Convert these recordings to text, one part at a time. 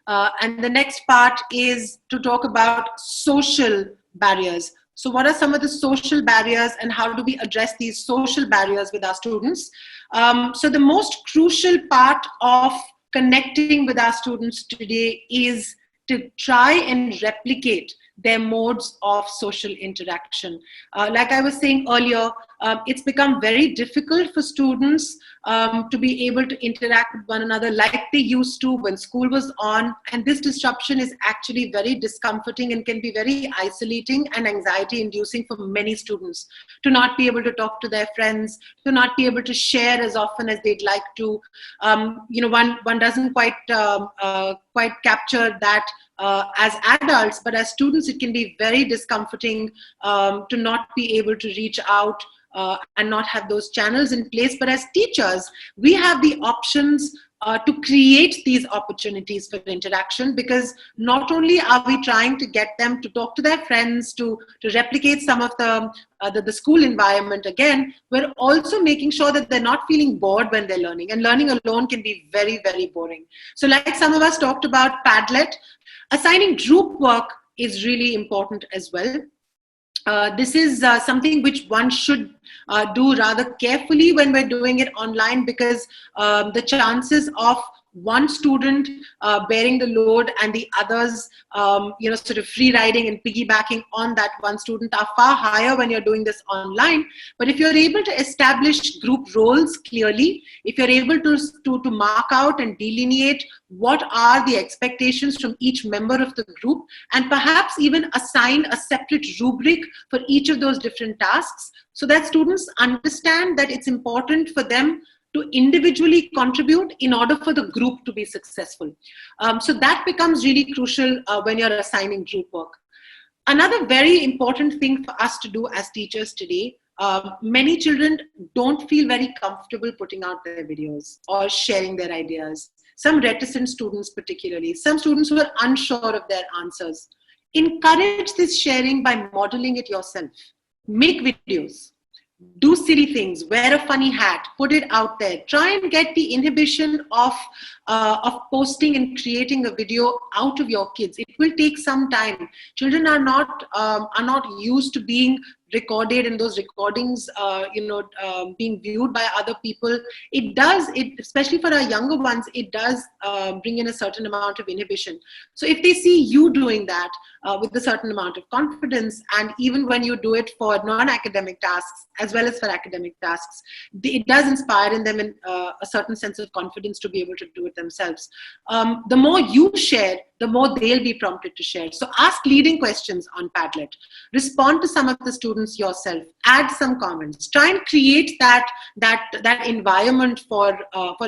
And the next part is to talk about social barriers. So what are some of the social barriers and how do we address these social barriers with our students? So the most crucial part of connecting with our students today is to try and replicate their modes of social interaction. Like I was saying earlier, it's become very difficult for students to be able to interact with one another like they used to when school was on. And this disruption is actually very discomforting and can be very isolating and anxiety inducing for many students to not be able to talk to their friends, to not be able to share as often as they'd like to. One doesn't quite capture that as adults, but as students, it can be very discomforting to not be able to reach out and not have those channels in place. But as teachers, we have the options to create these opportunities for interaction, because not only are we trying to get them to talk to their friends, to replicate some of the school environment again, we're also making sure that they're not feeling bored when they're learning. And learning alone can be very, very boring. So like some of us talked about Padlet, assigning group work is really important as well. This is something which one should do rather carefully when we're doing it online, because the chances of one student bearing the load and the others, sort of free riding and piggybacking on that one student are far higher when you're doing this online. But if you're able to establish group roles clearly, if you're able to mark out and delineate what are the expectations from each member of the group, and perhaps even assign a separate rubric for each of those different tasks, so that students understand that it's important for them to individually contribute in order for the group to be successful. So that becomes really crucial when you're assigning group work. Another very important thing for us to do as teachers today, many children don't feel very comfortable putting out their videos or sharing their ideas. Some reticent students particularly, some students who are unsure of their answers. Encourage this sharing by modeling it yourself. Make videos. Do silly things, wear a funny hat, put it out there. Try and get the inhibition of posting and creating a video out of your kids. It will take some time. Children are not used to being recorded, and those recordings being viewed by other people. Especially for our younger ones, it does bring in a certain amount of inhibition. So if they see you doing that with a certain amount of confidence, and even when you do it for non-academic tasks as well as for academic tasks, it does inspire in them a certain sense of confidence to be able to do it themselves. The more you share, the more they'll be prompted to share. So ask leading questions on Padlet. Respond to some of the students yourself. Add some comments. Try and create that environment for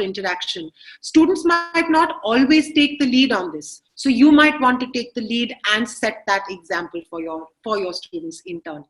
interaction. Students might not always take the lead on this. So you might want to take the lead and set that example for your students in turn.